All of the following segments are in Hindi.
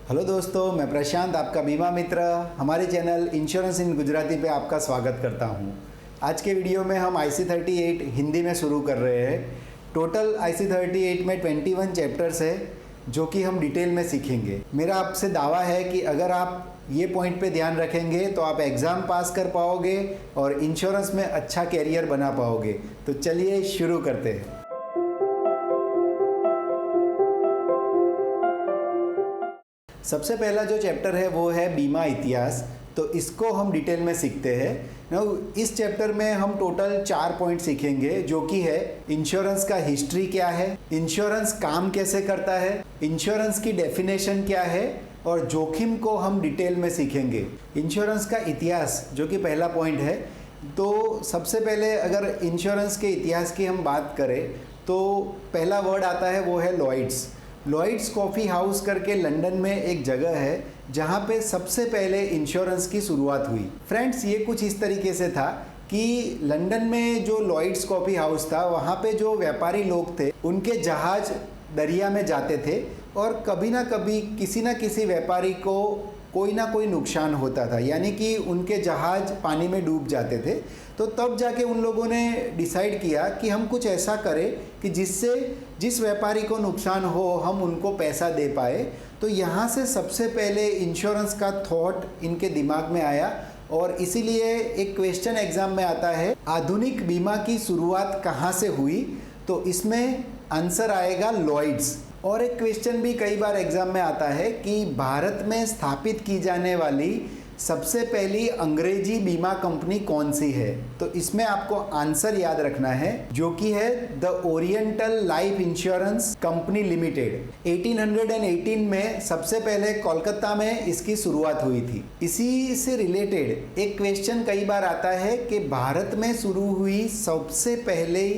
हेलो दोस्तों, मैं प्रशांत, आपका बीमा मित्र। हमारे चैनल इंश्योरेंस इन गुजराती पे आपका स्वागत करता हूँ। आज के वीडियो में हम IC38 हिंदी में शुरू कर रहे हैं। टोटल IC38 में 21 चैप्टर्स है जो कि हम डिटेल में सीखेंगे। मेरा आपसे दावा है कि अगर आप ये पॉइंट पे ध्यान रखेंगे तो आप एग्ज़ाम पास कर पाओगे और इंश्योरेंस में अच्छा कैरियर बना पाओगे। तो चलिए शुरू करते हैं। सबसे पहला जो चैप्टर है वो है बीमा इतिहास। तो इसको हम डिटेल में सीखते हैं। नाउ इस चैप्टर में हम टोटल 4 पॉइंट सीखेंगे, जो कि है इंश्योरेंस का हिस्ट्री क्या है, इंश्योरेंस काम कैसे करता है, इंश्योरेंस की डेफिनेशन क्या है और जोखिम को हम डिटेल में सीखेंगे। इंश्योरेंस का इतिहास जो कि पहला पॉइंट है। तो सबसे पहले अगर इंश्योरेंस के इतिहास की हम बात करें तो पहला वर्ड आता है वो है लॉयड्स। लॉयड्स कॉफ़ी हाउस करके लंदन में एक जगह है जहाँ पे सबसे पहले इंश्योरेंस की शुरुआत हुई। फ्रेंड्स, ये कुछ इस तरीके से था कि लंदन में जो लॉयड्स कॉफ़ी हाउस था वहाँ पे जो व्यापारी लोग थे उनके जहाज़ दरिया में जाते थे और कभी ना कभी किसी ना किसी व्यापारी को कोई ना कोई नुकसान होता था, यानी कि उनके जहाज़ पानी में डूब जाते थे। तो तब जाके उन लोगों ने डिसाइड किया कि हम कुछ ऐसा करें कि जिससे जिस व्यापारी को नुकसान हो हम उनको पैसा दे पाए। तो यहाँ से सबसे पहले इंश्योरेंस का थॉट इनके दिमाग में आया और इसीलिए एक क्वेश्चन एग्जाम में आता है, आधुनिक बीमा की शुरुआत कहाँ से हुई? तो इसमें आंसर आएगा लॉयड्स। और एक क्वेश्चन भी कई बार एग्जाम में आता है कि भारत में स्थापित की जाने वाली सबसे पहली अंग्रेजी बीमा कंपनी कौन सी है? तो इसमें आपको आंसर याद रखना है जो कि है the oriental life insurance company limited. 1818 में सबसे पहले कोलकाता में इसकी शुरुआत हुई थी। इसी से रिलेटेड एक क्वेश्चन कई बार आता है कि भारत में शुरू हुई सबसे पहले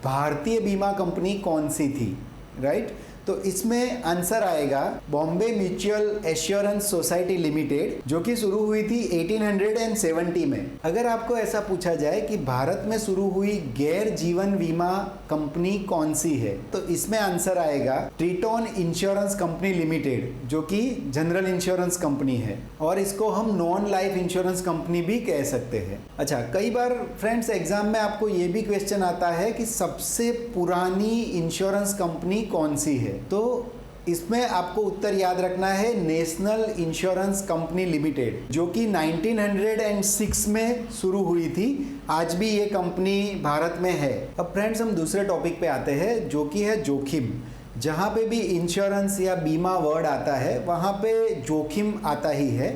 भारतीय बीमा कंपनी कौन सी थी, राइट? तो इसमें आंसर आएगा Bombay mutual assurance society limited, जो कि शुरू हुई थी 1870 में। अगर आपको ऐसा पूछा जाए कि भारत में शुरू हुई गैर जीवन बीमा कंपनी कौन सी है, तो इसमें आंसर आएगा ट्रिटोन इंश्योरेंस कंपनी लिमिटेड, जो कि जनरल इंश्योरेंस कंपनी है और इसको हम नॉन लाइफ इंश्योरेंस कंपनी भी कह सकते हैं। अच्छा, कई बार फ्रेंड्स एग्जाम में आपको ये भी क्वेश्चन आता है कि सबसे पुरानी इंश्योरेंस कंपनी कौन सी है? तो इसमें आपको उत्तर याद रखना है नेशनल इंश्योरेंस कंपनी लिमिटेड, जो कि 1906 में शुरू हुई थी। आज भी ये कंपनी भारत में है। अब फ्रेंड्स हम दूसरे टॉपिक पे आते हैं जो कि है जोखिम। जहाँ पे भी इंश्योरेंस या बीमा वर्ड आता है वहाँ पे जोखिम आता ही है।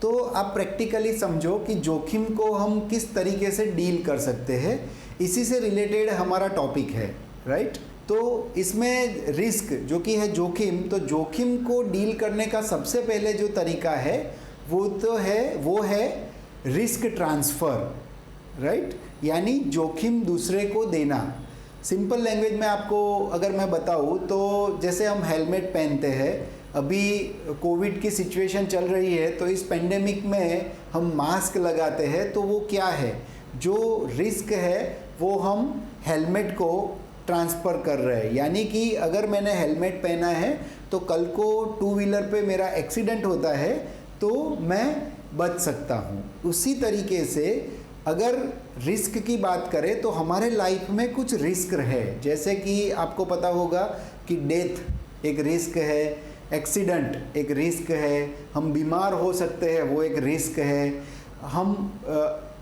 तो आप प्रैक्टिकली समझो कि जोखिम को हम किस तरीके से डील कर सकते हैं, इसी से रिलेटेड हमारा टॉपिक है, राइट? तो इसमें रिस्क जो कि है जोखिम, तो जोखिम को डील करने का सबसे पहले जो तरीका है वो है रिस्क ट्रांसफ़र, राइट? यानी जोखिम दूसरे को देना। सिंपल लैंग्वेज में आपको अगर मैं बताऊँ तो जैसे हम हेलमेट पहनते हैं, अभी कोविड की सिचुएशन चल रही है तो इस पेंडेमिक में हम मास्क लगाते हैं, तो वो क्या है, जो रिस्क है वो हम हेलमेट को ट्रांसफ़र कर रहे हैं। यानी कि अगर मैंने हेलमेट पहना है तो कल को 2 व्हीलर पे मेरा एक्सीडेंट होता है तो मैं बच सकता हूँ। उसी तरीके से अगर रिस्क की बात करें तो हमारे लाइफ में कुछ रिस्क है, जैसे कि आपको पता होगा कि डेथ एक रिस्क है, एक्सीडेंट एक रिस्क है, हम बीमार हो सकते हैं वो एक रिस्क है, हम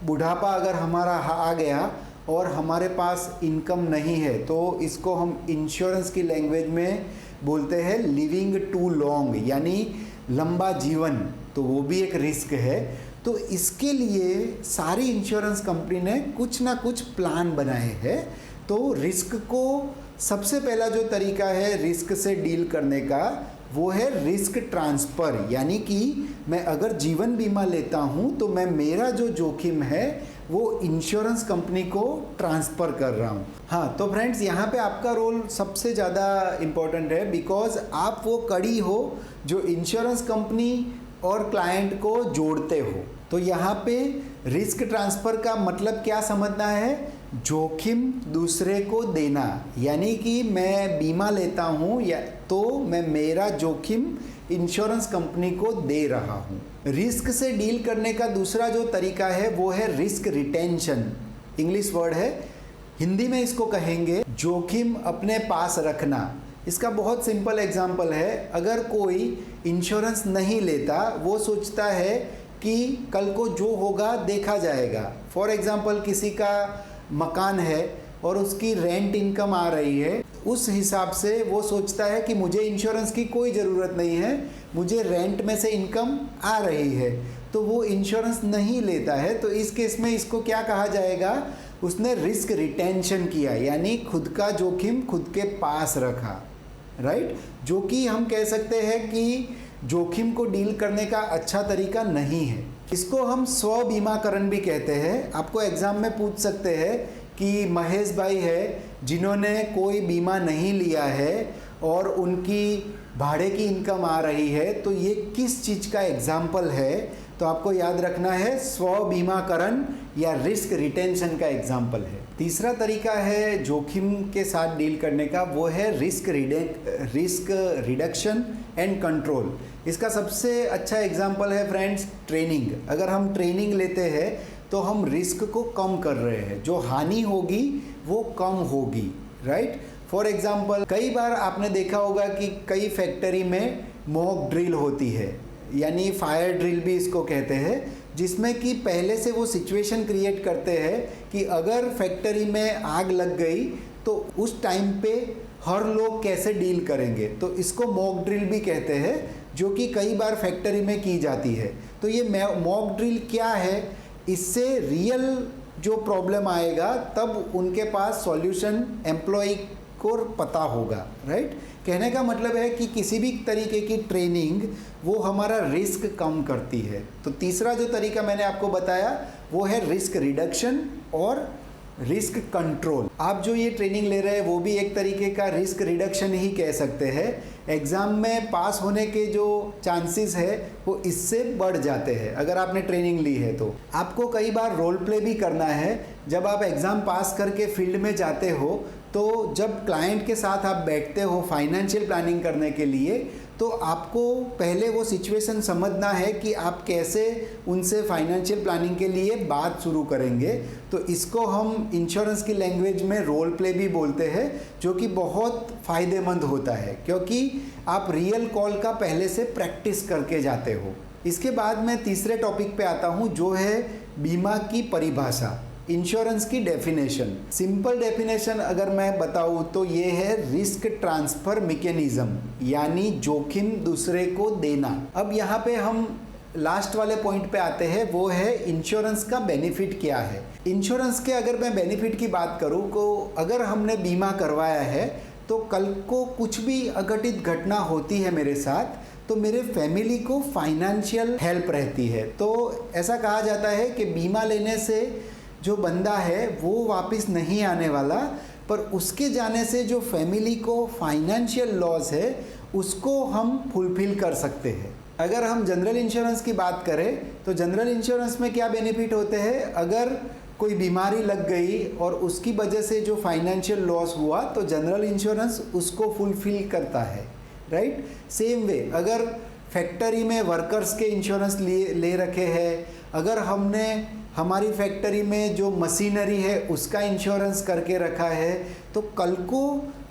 बुढ़ापा अगर हमारा आ गया और हमारे पास इनकम नहीं है तो इसको हम इंश्योरेंस की लैंग्वेज में बोलते हैं लिविंग टू लॉन्ग, यानी लंबा जीवन, तो वो भी एक रिस्क है। तो इसके लिए सारी इंश्योरेंस कंपनी ने कुछ ना कुछ प्लान बनाए हैं। तो रिस्क को सबसे पहला जो तरीका है रिस्क से डील करने का वो है रिस्क ट्रांसफ़र, यानी कि मैं अगर जीवन बीमा लेता हूँ तो मैं मेरा जो जोखिम है वो इंश्योरेंस कंपनी को ट्रांसफ़र कर रहा हूँ। हाँ, तो फ्रेंड्स यहाँ पे आपका रोल सबसे ज़्यादा इम्पोर्टेंट है, बिकॉज आप वो कड़ी हो जो इंश्योरेंस कंपनी और क्लाइंट को जोड़ते हो। तो यहाँ पे रिस्क ट्रांसफ़र का मतलब क्या समझना है? जोखिम दूसरे को देना, यानी कि मैं बीमा लेता हूँ या तो मैं मेरा जोखिम इंश्योरेंस कंपनी को दे रहा हूँ। रिस्क से डील करने का दूसरा जो तरीका है वो है रिस्क रिटेंशन। इंग्लिश वर्ड है, हिंदी में इसको कहेंगे जोखिम अपने पास रखना। इसका बहुत सिंपल एग्जाम्पल है, अगर कोई इंश्योरेंस नहीं लेता, वो सोचता है कि कल को जो होगा देखा जाएगा। फॉर एग्जाम्पल किसी का मकान है और उसकी रेंट इनकम आ रही है, उस हिसाब से वो सोचता है कि मुझे इंश्योरेंस की कोई ज़रूरत नहीं है, मुझे रेंट में से इनकम आ रही है, तो वो इंश्योरेंस नहीं लेता है। तो इस केस में इसको क्या कहा जाएगा, उसने रिस्क रिटेंशन किया, यानी खुद का जोखिम खुद के पास रखा, राइट। जो कि हम कह सकते हैं कि जोखिम को डील करने का अच्छा तरीका नहीं है। इसको हम स्व बीमाकरण भी कहते हैं। आपको एग्जाम में पूछ सकते हैं कि महेश भाई है जिन्होंने कोई बीमा नहीं लिया है और उनकी भाड़े की इनकम आ रही है, तो ये किस चीज़ का एग्जाम्पल है। तो आपको याद रखना है स्व बीमाकरण या रिस्क रिटेंशन का एग्जाम्पल है। तीसरा तरीका है जोखिम के साथ डील करने का, वो है रिस्क रिडक्शन एंड कंट्रोल। इसका सबसे अच्छा एग्जाम्पल है फ्रेंड्स ट्रेनिंग। अगर हम ट्रेनिंग लेते हैं तो हम रिस्क को कम कर रहे हैं, जो हानि होगी वो कम होगी, राइट। फॉर एग्जाम्पल कई बार आपने देखा होगा कि कई फैक्ट्री में मॉक ड्रिल होती है, यानी फायर ड्रिल भी इसको कहते हैं, जिसमें कि पहले से वो सिचुएशन क्रिएट करते हैं कि अगर फैक्ट्री में आग लग गई तो उस टाइम पे हर लोग कैसे डील करेंगे। तो इसको मॉक ड्रिल भी कहते हैं, जो कि कई बार फैक्ट्री में की जाती है। तो ये मॉक ड्रिल क्या है, इससे रियल जो प्रॉब्लम आएगा तब उनके पास सॉल्यूशन एम्प्लॉय को पता होगा, राइट। कहने का मतलब है कि किसी भी तरीके की ट्रेनिंग वो हमारा रिस्क कम करती है। तो तीसरा जो तरीका मैंने आपको बताया वो है रिस्क रिडक्शन और रिस्क कंट्रोल। आप जो ये ट्रेनिंग ले रहे हैं वो भी एक तरीके का रिस्क रिडक्शन ही कह सकते हैं। एग्ज़ाम में पास होने के जो चांसेस है वो इससे बढ़ जाते हैं अगर आपने ट्रेनिंग ली है। तो आपको कई बार रोल प्ले भी करना है। जब आप एग्ज़ाम पास करके फील्ड में जाते हो, तो जब क्लाइंट के साथ आप बैठते हो फाइनेंशियल प्लानिंग करने के लिए, तो आपको पहले वो सिचुएशन समझना है कि आप कैसे उनसे फाइनेंशियल प्लानिंग के लिए बात शुरू करेंगे। तो इसको हम इंश्योरेंस की लैंग्वेज में रोल प्ले भी बोलते हैं, जो कि बहुत फ़ायदेमंद होता है क्योंकि आप रियल कॉल का पहले से प्रैक्टिस करके जाते हो। इसके बाद मैं तीसरे टॉपिक पे आता हूँ, जो है बीमा की परिभाषा, इंश्योरेंस की डेफिनेशन। सिंपल डेफिनेशन अगर मैं बताऊं तो ये है रिस्क ट्रांसफर मैकेनिज्म, यानी जोखिम दूसरे को देना। अब यहाँ पे हम लास्ट वाले पॉइंट पे आते हैं, वो है इंश्योरेंस का बेनिफिट क्या है। इंश्योरेंस के अगर मैं बेनिफिट की बात करूँ तो अगर हमने बीमा करवाया है तो कल को कुछ भी अघटित घटना होती है मेरे साथ, तो मेरे फैमिली को फाइनेंशियल हेल्प रहती है। तो ऐसा कहा जाता है कि बीमा लेने से जो बंदा है वो वापस नहीं आने वाला, पर उसके जाने से जो फैमिली को फाइनेंशियल लॉस है उसको हम फुलफिल कर सकते हैं। अगर हम जनरल इंश्योरेंस की बात करें तो जनरल इंश्योरेंस में क्या बेनिफिट होते हैं, अगर कोई बीमारी लग गई और उसकी वजह से जो फाइनेंशियल लॉस हुआ तो जनरल इंश्योरेंस उसको फुलफिल करता है, राइट। सेम वे अगर फैक्ट्री में वर्कर्स के इंश्योरेंस ले रखे हैं, अगर हमने हमारी फैक्ट्री में जो मशीनरी है उसका इंश्योरेंस करके रखा है, तो कल को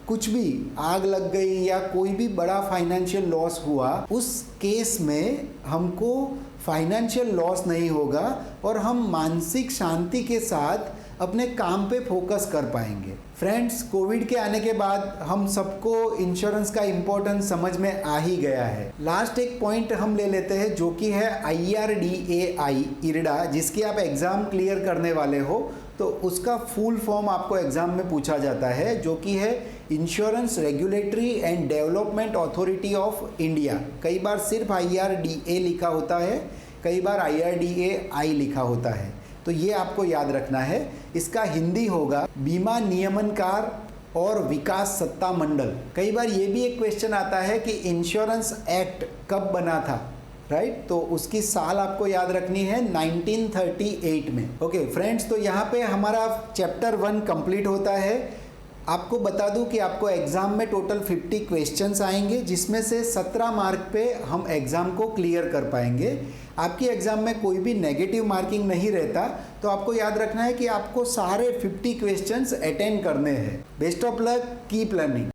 कुछ भी आग लग गई या कोई भी बड़ा फाइनेंशियल लॉस हुआ, उस केस में हमको फाइनेंशियल लॉस नहीं होगा और हम मानसिक शांति के साथ अपने काम पे फोकस कर पाएंगे। फ्रेंड्स, कोविड के आने के बाद हम सबको इंश्योरेंस का इम्पोर्टेंस समझ में आ ही गया है। लास्ट एक पॉइंट हम ले लेते हैं, जो कि है IRDAI इरडा, जिसकी आप एग्ज़ाम क्लियर करने वाले हो तो उसका फुल फॉर्म आपको एग्ज़ाम में पूछा जाता है, जो कि है insurance regulatory and development authority of India. कई बार सिर्फ IRDA लिखा होता है, कई बार IRDAI लिखा होता है, तो ये आपको याद रखना है। इसका हिंदी होगा बीमा नियमनकार और विकास सत्ता मंडल। कई बार ये भी एक क्वेश्चन आता है कि इंश्योरेंस एक्ट कब बना था, राइट। तो उसकी साल आपको याद रखनी है 1938 में। ओके फ्रेंड्स, तो यहाँ पे हमारा चैप्टर 1 कंप्लीट होता है। आपको बता दूं कि आपको एग्ज़ाम में टोटल 50 क्वेश्चंस आएंगे, जिसमें से 17 मार्क पे हम एग्ज़ाम को क्लियर कर पाएंगे। आपकी एग्ज़ाम में कोई भी नेगेटिव मार्किंग नहीं रहता, तो आपको याद रखना है कि आपको सारे 50 क्वेश्चंस अटेंड करने हैं। Best of luck, keep learning.